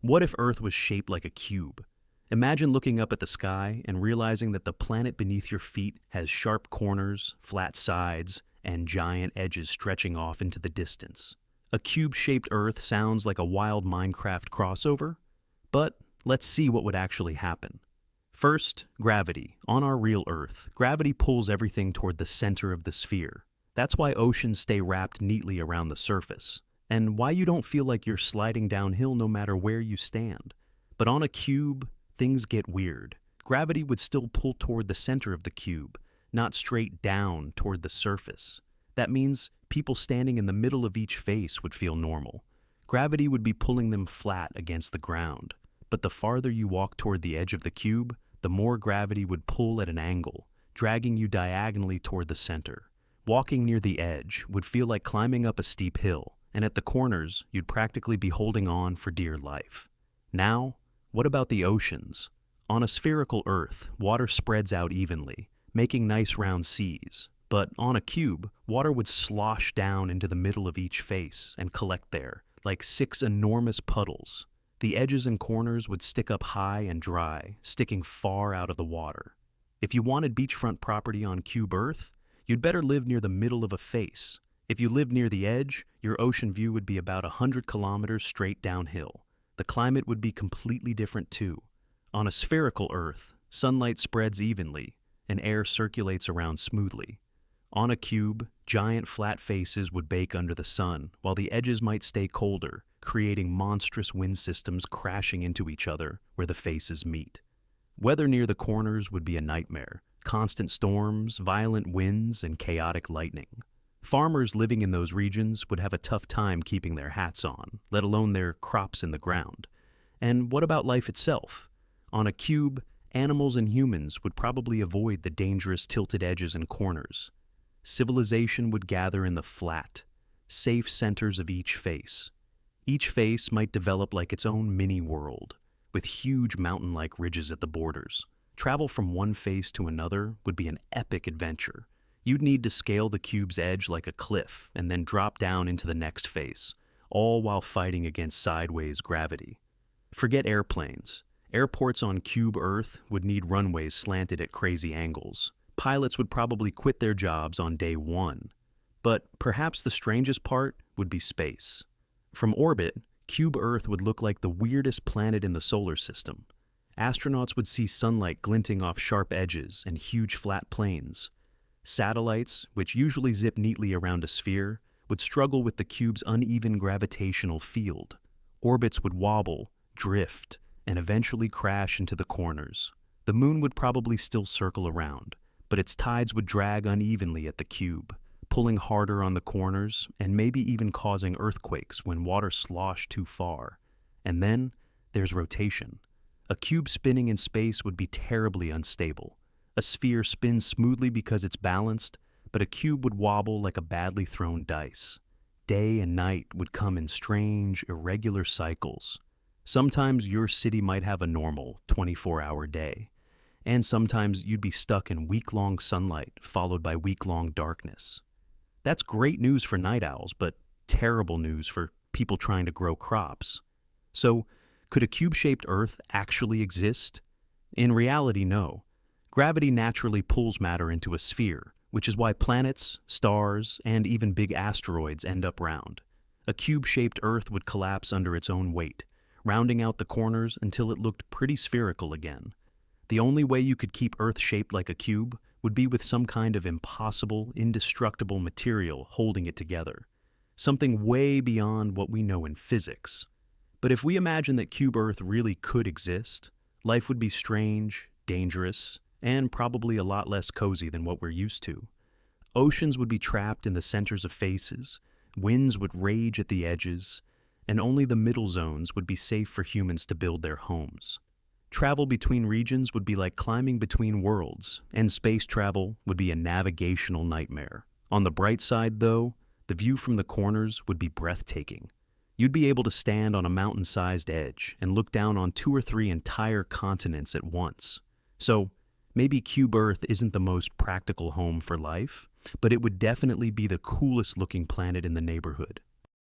What if Earth was shaped like a cube? Imagine looking up at the sky and realizing that the planet beneath your feet has sharp corners, flat sides, and giant edges stretching off into the distance. A cube-shaped Earth sounds like a wild Minecraft crossover, but let's see what would actually happen. First, gravity. On our real Earth, gravity pulls everything toward the center of the sphere. That's why oceans stay wrapped neatly around the surface, and why you don't feel like you're sliding downhill no matter where you stand. But on a cube, things get weird. Gravity would still pull toward the center of the cube, not straight down toward the surface. That means people standing in the middle of each face would feel normal. Gravity would be pulling them flat against the ground. But the farther you walk toward the edge of the cube, the more gravity would pull at an angle, dragging you diagonally toward the center. Walking near the edge would feel like climbing up a steep hill, and at the corners, you'd practically be holding on for dear life. Now, what about the oceans? On a spherical Earth, water spreads out evenly, making nice round seas. But on a cube, water would slosh down into the middle of each face and collect there, like 6 enormous puddles. The edges and corners would stick up high and dry, sticking far out of the water. If you wanted beachfront property on cube Earth, you'd better live near the middle of a face. If you lived near the edge, your ocean view would be about 100 kilometers straight downhill. The climate would be completely different too. On a spherical Earth, sunlight spreads evenly, and air circulates around smoothly. On a cube, giant flat faces would bake under the sun, while the edges might stay colder, creating monstrous wind systems crashing into each other where the faces meet. Weather near the corners would be a nightmare. Constant storms, violent winds, and chaotic lightning. Farmers living in those regions would have a tough time keeping their hats on, let alone their crops in the ground. And what about life itself? On a cube, animals and humans would probably avoid the dangerous tilted edges and corners. Civilization would gather in the flat, safe centers of each face. Each face might develop like its own mini-world, with huge mountain-like ridges at the borders. Travel from one face to another would be an epic adventure. You'd need to scale the cube's edge like a cliff and then drop down into the next face, all while fighting against sideways gravity. Forget airplanes. Airports on cube Earth would need runways slanted at crazy angles. Pilots would probably quit their jobs on day one. But perhaps the strangest part would be space. From orbit, cube Earth would look like the weirdest planet in the solar system. Astronauts would see sunlight glinting off sharp edges and huge flat plains. Satellites, which usually zip neatly around a sphere, would struggle with the cube's uneven gravitational field. Orbits would wobble, drift, and eventually crash into the corners. The moon would probably still circle around, but its tides would drag unevenly at the cube, pulling harder on the corners and maybe even causing earthquakes when water sloshed too far. And then there's rotation. A cube spinning in space would be terribly unstable. A sphere spins smoothly because it's balanced, but a cube would wobble like a badly thrown dice. Day and night would come in strange, irregular cycles. Sometimes your city might have a normal 24-hour day, and sometimes you'd be stuck in week-long sunlight followed by week-long darkness. That's great news for night owls, but terrible news for people trying to grow crops. So, could a cube-shaped Earth actually exist? In reality, no. Gravity naturally pulls matter into a sphere, which is why planets, stars, and even big asteroids end up round. A cube-shaped Earth would collapse under its own weight, rounding out the corners until it looked pretty spherical again. The only way you could keep Earth shaped like a cube would be with some kind of impossible, indestructible material holding it together. Something way beyond what we know in physics. But if we imagine that cube Earth really could exist, life would be strange, dangerous, and probably a lot less cozy than what we're used to. Oceans would be trapped in the centers of faces, winds would rage at the edges, and only the middle zones would be safe for humans to build their homes. Travel between regions would be like climbing between worlds, and space travel would be a navigational nightmare. On the bright side, though, the view from the corners would be breathtaking. You'd be able to stand on a mountain-sized edge and look down on 2 or 3 entire continents at once. So, maybe cube Earth isn't the most practical home for life, but it would definitely be the coolest-looking planet in the neighborhood.